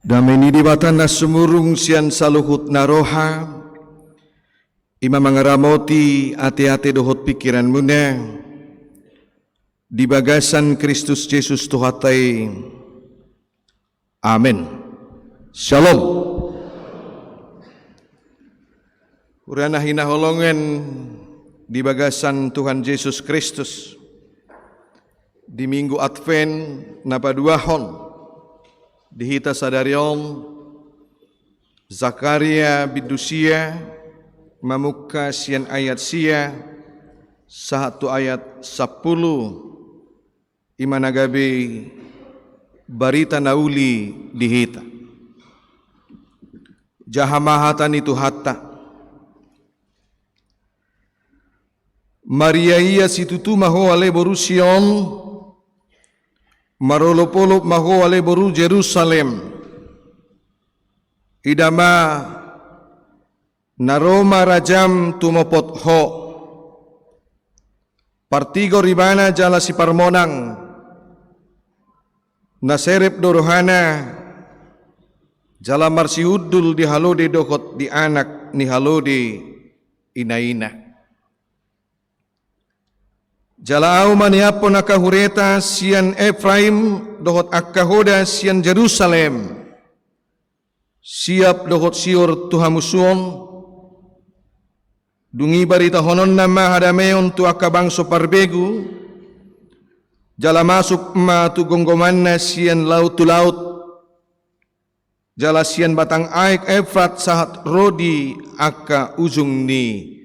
Dameni di batana sumurung sian saluhut naroha, ima mangaramoti ate-ate dohot pikiran muna, di bagasan Kristus Yesus Tuhatai. Amin. Shalom. Urana hinaholongan di bagasan Tuhan Yesus Kristus di Minggu Advent napaduahon dihita sadarion Zakaria bidusia mamuka sian ayat sia satu ayat 10 imanagabe barita nauli dihita jahamahatan itu hatta Maria ia situtu maho ale borusion marolopolo maho ale boru Jerusalem idama naroma rajam tumopot ho partigo ribana jala si parmonang naserep dorohana jala marsiudul di halode dokot di anak ni halode inaina jala au maniapo nakahureta sian Efraim dohot akahoda sian Jerusalem siap dohot sior tuhamusuon dungi barita honon nama hadameon tu akabangso parbegu jala masuk ma tu gonggomanna sian laut tu laut jala sian batang aik Efrat sahat rodi aka ujung ni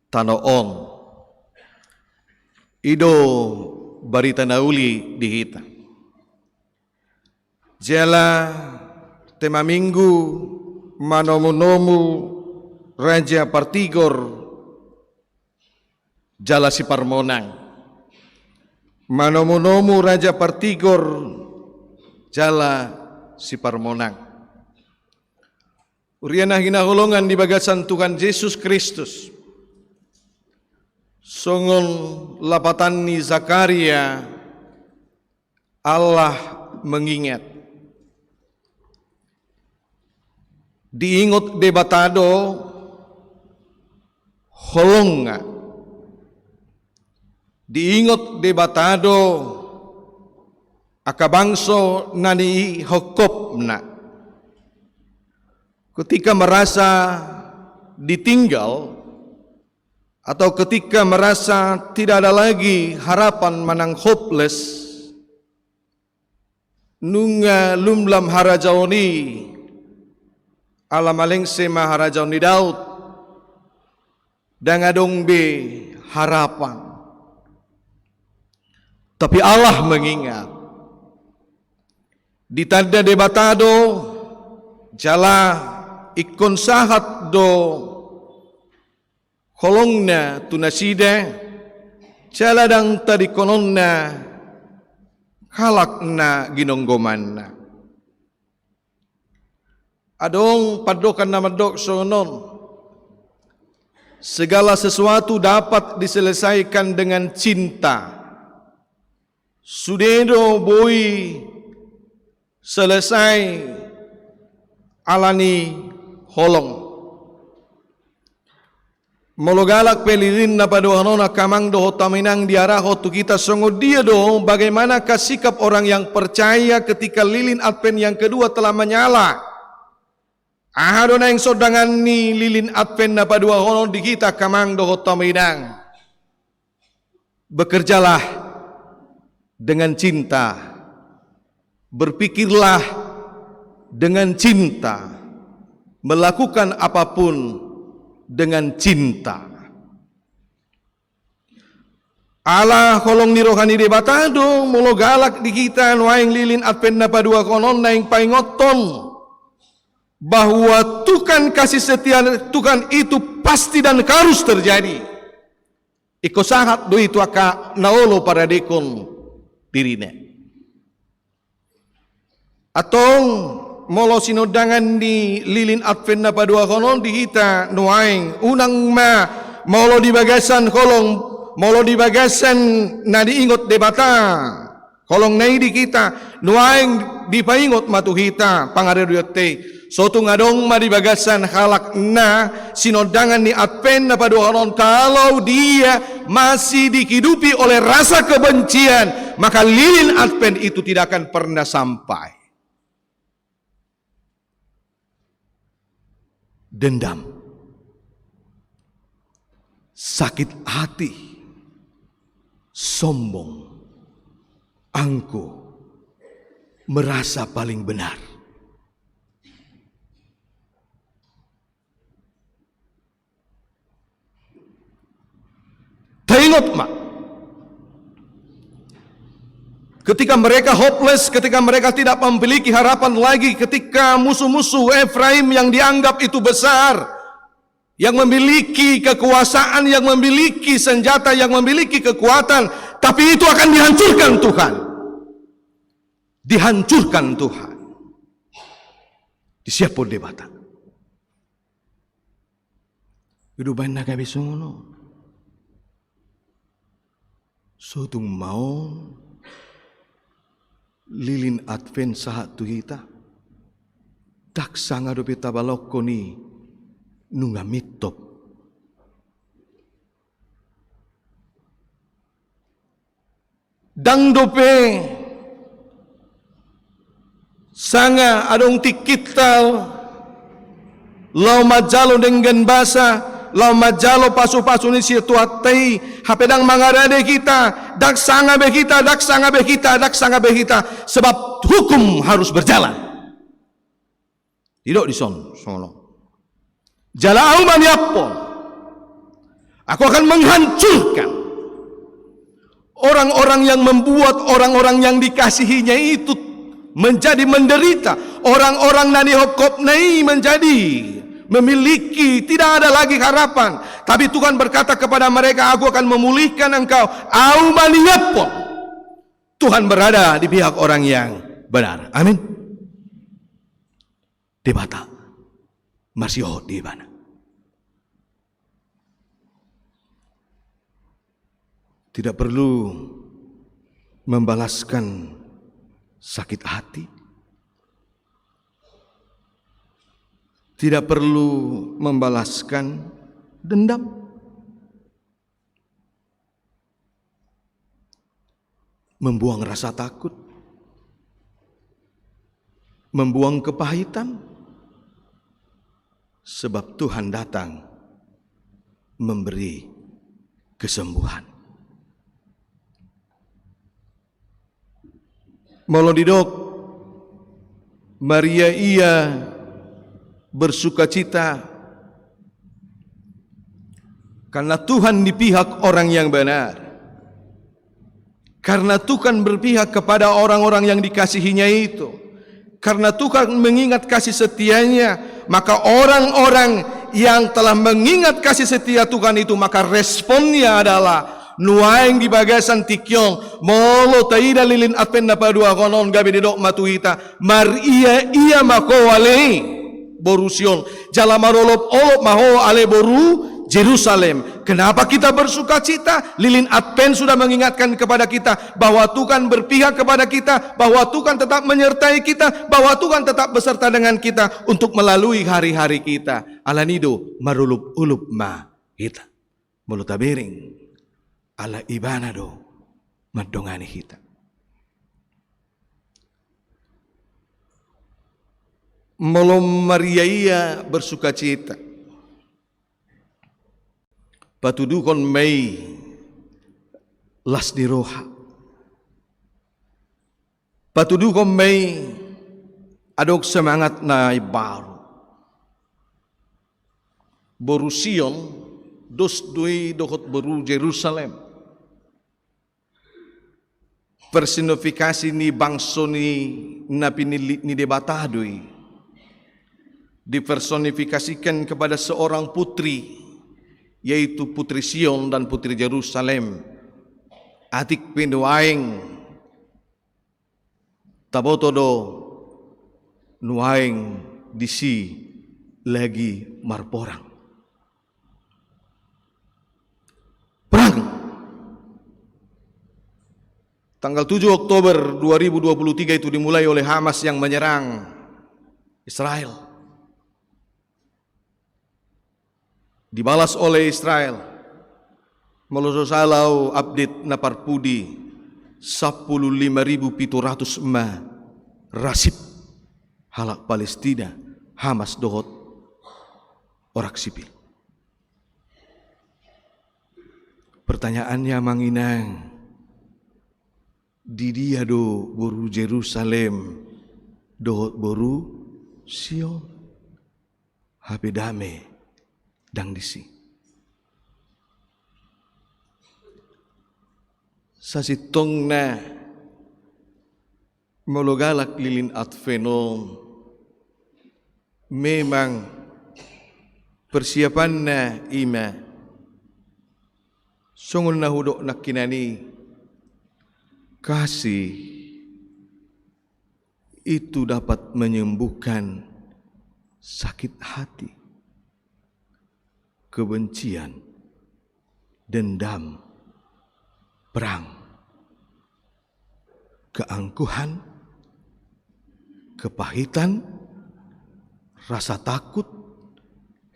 tanoon ido barita nauli dihita jala tema minggu manomu-nomu raja partigor jala si parmonang manomu-nomu raja partigor jala si parmonang uriana hinahulungan di bagasan Tuhan Yesus Kristus songon lapatan ni Zakaria Allah mengingat diingot debatado holonga diingot debatado akabangso nani hokopna ketika merasa ditinggal atau ketika merasa tidak ada lagi harapan manang hopeless nunga lumlam harajauni alamalengse maharajauni Daud dangadong be harapan tapi Allah mengingat ditanda debatado jala ikon sahat do kolongna tunasida jaladang tadi kononna kalakna ginonggomanna adong padokan nama dok sonon segala sesuatu dapat diselesaikan dengan cinta sudedo boy selesai alani holong mologalak pelilin na padohanona kamang doho taminang diaraho tu kita sungguh dia doh bagaimanakah sikap orang yang percaya ketika lilin Advent yang kedua telah menyala ahadona yang sodangan ni lilin Advent na padohanona di kita kamang doho taminang bekerjalah dengan cinta berpikirlah dengan cinta melakukan apapun dengan cinta. Allah kolong ni rohani debatado mulo galak di kita nuaing lilin Advent na padua konon naing paingoton bahwa Tuhan kasih setia Tuhan itu pasti dan harus terjadi. Iko sahat do itu aka naolo pada dekon dirine. Atong molo sinodangan di lilin Advent na padua konon dihita nuaing unang ma molo di bagasan kolong molo di bagasan na diingot debata kolong nai di kita nuaing dipaingot matuhita pangariryote. Soto ngadong madibagasan halak na sinodangan ni Advent na paduhanon, kalau dia masih dihidupi oleh rasa kebencian, maka lilin Advent itu tidak akan pernah sampai. Dendam, sakit hati, sombong, angkuh, merasa paling benar. Tengok mak, ketika mereka hopeless, ketika mereka tidak memiliki harapan lagi, ketika musuh-musuh Efraim yang dianggap itu besar, yang memiliki kekuasaan, yang memiliki senjata, yang memiliki kekuatan, tapi itu akan dihancurkan Tuhan. Dihancurkan Tuhan. Disiapun debata. Hidupan naga besono. Sotung mau lilin Advent saat tuhita tak sanga dope tabalokko ni nunga mitop dang dope sanga adong tikital lau majalo dengan basa lau majalo pasu-pasu ni siya tuatay hapedang mangarade kita dak sanga be kita dak sanga be kita dak sanga be kita, sebab hukum harus berjalan. Tidak dison sono jala auman yapon, aku akan menghancurkan orang-orang yang membuat orang-orang yang dikasihinya itu menjadi menderita, orang-orang nani hokop nai menjadi memiliki tidak ada lagi harapan. Tapi Tuhan berkata kepada mereka, aku akan memulihkan engkau. Aumaniyapon, Tuhan berada di pihak orang yang benar. Amin. Debata masih di mana? Tidak perlu membalaskan sakit hati. Tidak perlu membalaskan dendam. Membuang rasa takut. Membuang kepahitan. Sebab Tuhan datang memberi kesembuhan. Molodidok Maria ia bersukacita karena Tuhan di pihak orang yang benar, karena Tuhan berpihak kepada orang-orang yang dikasihinya itu, karena Tuhan mengingat kasih setianya. Maka orang-orang yang telah mengingat kasih setia Tuhan itu, maka responnya adalah nuaing di bagasan tikyong molo taida lilin Advent na padua konon gabi didok matuhita Maria ia mako ale borusion jala marolop olop maho ale boru Jerusalem. Kenapa kita bersuka cita? Lilin Advent sudah mengingatkan kepada kita bahwa Tuhan berpihak kepada kita, bahwa Tuhan tetap menyertai kita, bahwa Tuhan tetap beserta dengan kita untuk melalui hari-hari kita. Alanido marulup-ulup ma kita mulutabiring ala ibanado madongani kita. Molom Maria ia bersuka cita. Patudukon Mei las di roha. Patudukon Mei adok semangat na baru. Borusion dos dui dokot beru Jerusalem. Personifikasi ni bangso ni napinilit ni debatadui. Dipersonifikasikan kepada seorang putri, yaitu Putri Sion dan Putri Jerusalem. Atik pinduaing tabotodo nuaing disi lagi marporang. Perang. Tanggal 7 Oktober 2023 itu dimulai oleh Hamas yang menyerang Israel. Dibalas oleh Israel. Melososalau update na parpudi 15.700 rasib halak Palestina Hamas dohot orang sipil. Pertanyaannya manginang, di dia do boru Jerusalem dohot boru Sion hape dame dang disi. Sasitong na mologalak lilin at fenom, memang persiapan na ima sungul na hudok na kinani kasih itu dapat menyembuhkan sakit hati, kebencian, dendam, perang, keangkuhan, kepahitan, rasa takut,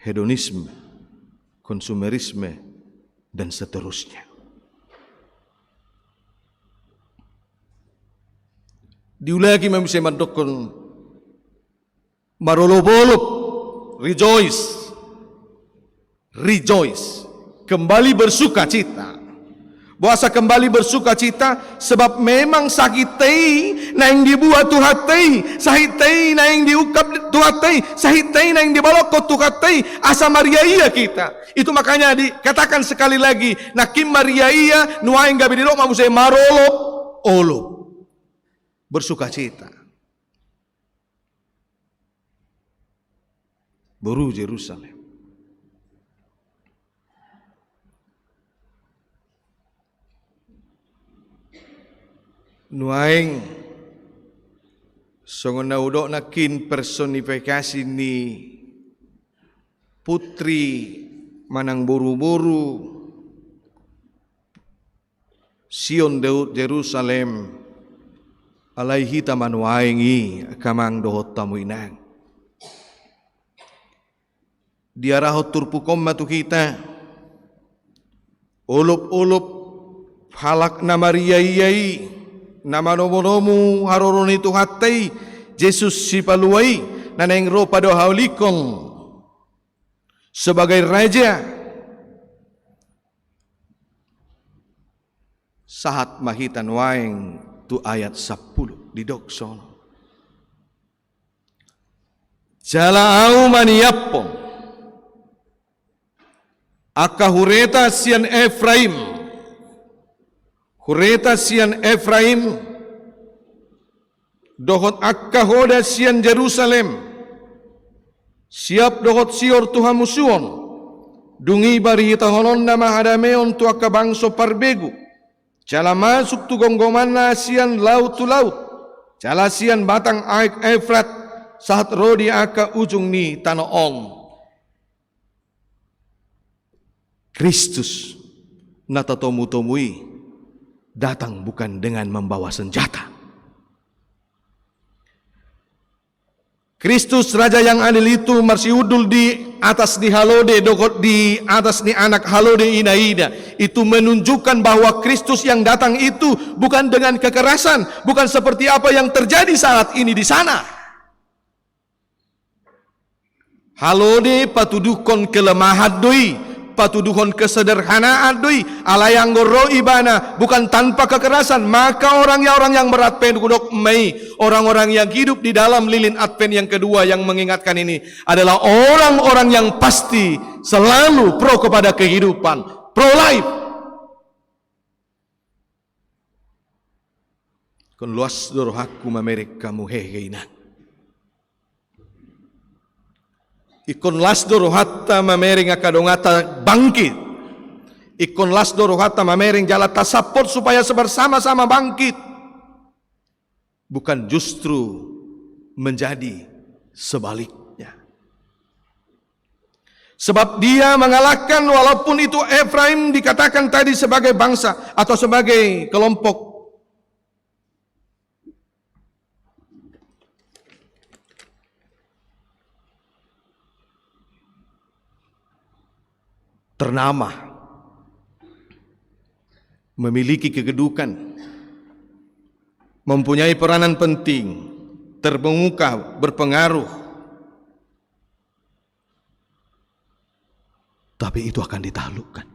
hedonisme, konsumerisme, dan seterusnya. Diulagi memang mandokon marolobolok, rejoice, kembali bersuka cita. Bahasa kembali bersuka cita sebab memang sakitei na yang dibuat tuhatei, sahitei na yang diukap tuhatei, sahitei na yang dibalokot tuhatei, asa Maria iya kita. Itu makanya dikatakan sekali lagi, nakim Maria iya nuaing gabi dilo mamusai marolop olo. Bersuka cita. Boru Jerusalem. Nuaing songon naudok nakin personifikasi ni putri manang boru-boru Sion Daud Jerusalem alaihi tamanuaingi kamang dohot tamuinang diarahot turpukom matu kita ulup-ulup halak na Maria iyai nama nomu haroroni tu hatai Yesus si paluai naneng ro pado haulikong sebagai raja sahat mahitan waeng tu ayat 10 di dokson jala au maniappon akahureta sian Efraim Hureta sian Efraim dohot akkahoda sian Jerusalem siap dohot sior Tuhan musuon dungi bari hitahonon nama hadameon tu akka bangso parbegu jala masuk tu gonggomanna sian laut tu laut jala sian batang aik Efrat saat rodi akka ujung ni tanoon Kristus natatomu-tomui datang bukan dengan membawa senjata. Kristus Raja yang adil itu marsiudul di atas ni halode dokot di atas ni anak halode inaida itu menunjukkan bahwa Kristus yang datang itu bukan dengan kekerasan, bukan seperti apa yang terjadi saat ini di sana. Halode patudukon kelemahan doi, patuduhon kesederhanaan doi, alayang goro ibana bukan tanpa kekerasan. Maka orang yang berat penduduk mei, orang-orang yang hidup di dalam lilin Advent yang kedua yang mengingatkan ini adalah orang-orang yang pasti selalu pro kepada kehidupan, pro life. Kon luas dorohaku mamerik kamu heheina. Ikon lasdor hatta mamering akadongata bangkit. Ikon lasdor hatta mamering jala tasapot supaya bersama-sama bangkit. Bukan justru menjadi sebaliknya. Sebab dia mengalahkan walaupun itu Efraim dikatakan tadi sebagai bangsa atau sebagai kelompok ternama, memiliki kedudukan, mempunyai peranan penting, terkemuka, berpengaruh. Tapi itu akan ditaklukkan.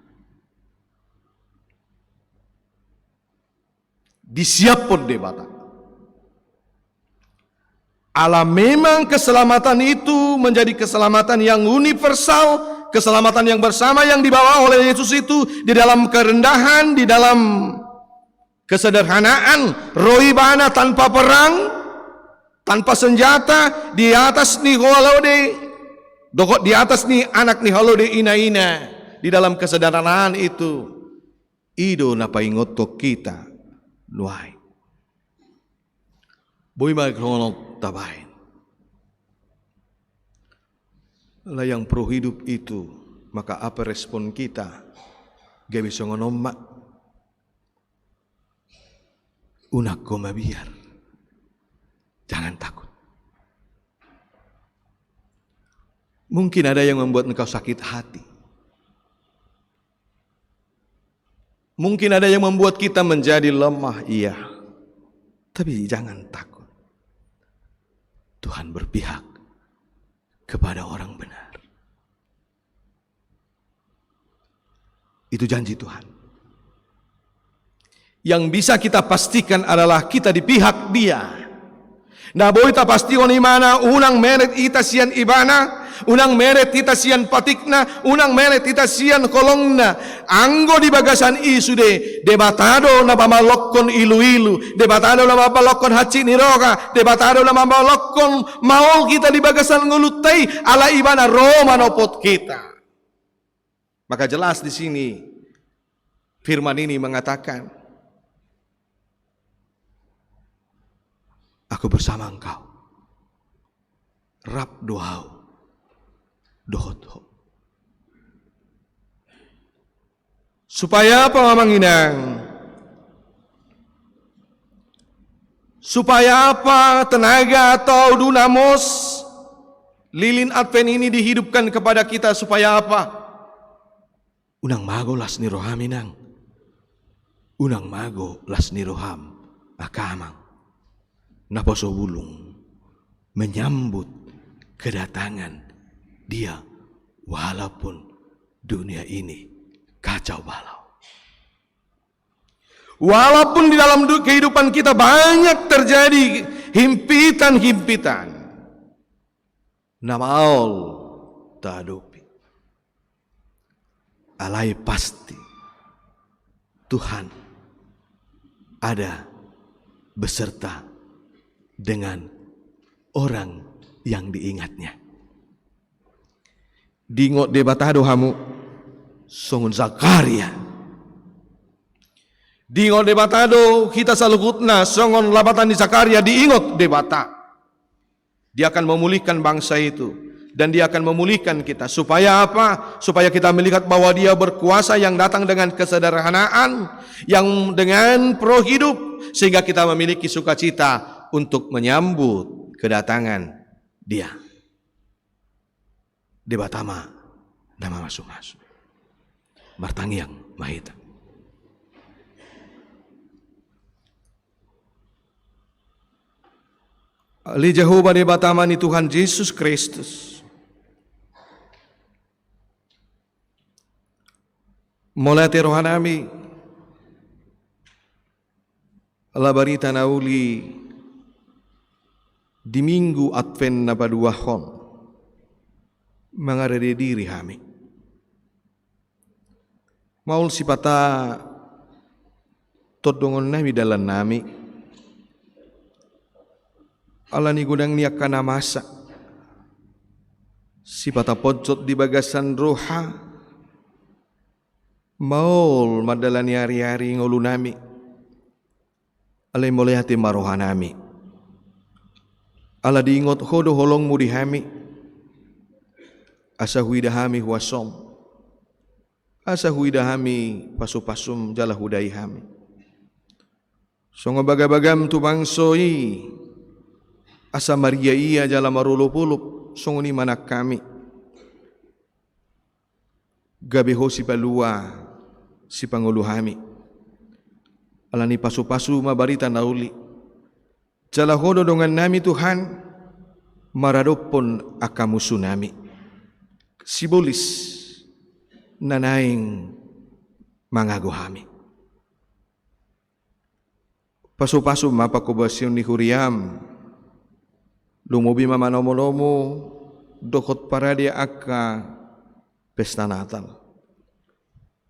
Disiapkan debata. Allah memang keselamatan itu menjadi keselamatan yang universal, keselamatan yang bersama yang dibawa oleh Yesus itu di dalam kerendahan, di dalam kesederhanaan, rohibana tanpa perang, tanpa senjata, di atas nih holode, dokot di atas nih anak nih holode ina-ina, di dalam kesederhanaan itu, ido napaingoto kita, nuai. Boy magkronok tabain. Lah yang pro hidup itu, maka apa respon kita? Gak bisa ngonomak. Unak koma biar. Jangan takut. Mungkin ada yang membuat engkau sakit hati. Mungkin ada yang membuat kita menjadi lemah, iya. Tapi jangan takut. Tuhan berpihak kepada orang benar. Itu janji Tuhan. Yang bisa kita pastikan adalah kita di pihak Dia. Nah, boleh kita pasti di mana unang meret ita sian ibana, unang meret ita sian patikna, unang meret ita sian kolongna. Anggo di bagasan isu de debatado na pamalokon ilu-ilu, debatado na pamalokon haci niroga, debatado na pamalokon maol kita di bagasan ngulutai ala ibana Roma nopot kita. Maka jelas di sini firman ini mengatakan, aku bersama engkau. Rap dohau. Dohotho. Supaya apa Mamang Inang? Supaya apa tenaga atau dunamos lilin Advent ini dihidupkan kepada kita? Supaya apa? Unang mago las ni roham inang. Unang mago las ni roham akamang. Naposo bulung menyambut kedatangan Dia walaupun dunia ini kacau balau. Walaupun di dalam kehidupan kita banyak terjadi himpitan-himpitan, namaol tadupi. Alai pasti Tuhan ada beserta dengan orang yang diingatnya. Dingot debatado hamu songun Zakaria. Dingot debatado kita salukutna songon labatan di Zakaria diingot debata. Dia akan memulihkan bangsa itu dan dia akan memulihkan kita. Supaya apa? Supaya kita melihat bahwa Dia berkuasa yang datang dengan kesederhanaan, yang dengan pro hidup, sehingga kita memiliki sukacita untuk menyambut kedatangan Dia. Debatama nama masuk-masuk. Martangiang mahita. Ali Jehovah debatama ni Tuhan Yesus Kristus. Mulai rohanami ala barita nauli di minggu Advent na paduahon mengarede diri kami. Maul sipata todongon nami dalam nami. Ala ni gudang niak kana masa. Sipata pojot di bagasan roha. Maul madalani hari-hari ngulu nami. Alay mulai hati maroha nami. Ala diingot hodo holongmu di hami. Asa huidahami huasom. Asa huidahami pasu-pasum jala hudai hami. Songo bagabagam tubangsoi. Asa Maria iya jala marulup-ulup. Songo ni manak kami. gabeho si palua si panguluhami. Alani pasu-pasu mabarita nauli. Jalahodo dongan nami Tuhan, maradopon akamusu nami. Sibolis nanaing mangagohami. Pasu-pasu mapakubasyon ni Huriam, lumobi mamanomo-nomo, dokot paradia aka pesta Natal.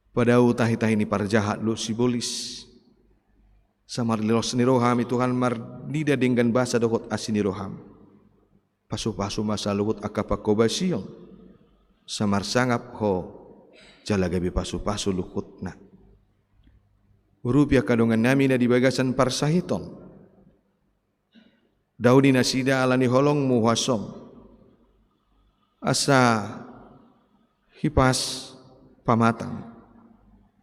Padau tahi-tahi ni parjahat lu sibolis. Samar lilos ni roham itu kan marnida dengan bahasa dokot asini roham. Pasu-pasu masa luhut aka pakubasyon. Samar sangap ho jalagabi pasu-pasu luhutna. Rupiah kadongan nami na di bagasan parsahiton. Daudi nasida alani holong muhasom. Asa hipas pamatang.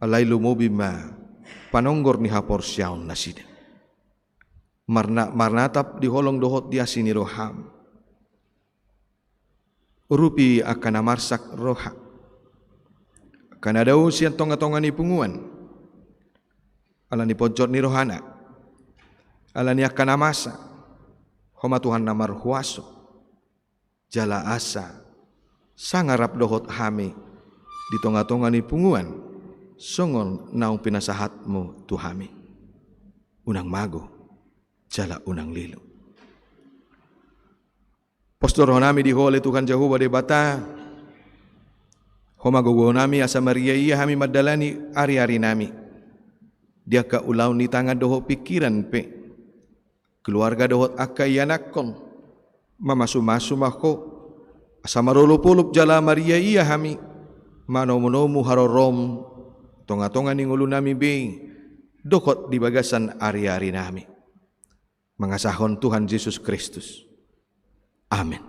Alai lumobima panonggor ni hapor syaun nasida. Marnatap di holong dohot dia sini roham. Rupi akan amarsak roha. Kana dau sian tonga-tonga ni punguan. Alani pojot ni rohana, alani akan amasa, homa Tuhan namar huaso, jala asa, sangarap dohot hami, di tonga-tonga ni punguan, songon naung pinasahatmu tuhami, unang mago, jala unang lilo. Postor honami di hole Tuhan Jehovah de bata, homa gogo nami asa Maria iya hami madalani ari-ari nami. Dia ka ulau ni tangan dohot pikiran pe. Keluarga dohot aka ianakon. Mamasu-masu mako. Asamarolo-pulup jala Maria iya hami. Manomo-nomo harorom. Tonga-tonga ni ngulu nami be. Dohot di bagasan ari-ari nami. Mengasahon Tuhan Yesus Kristus. Amin.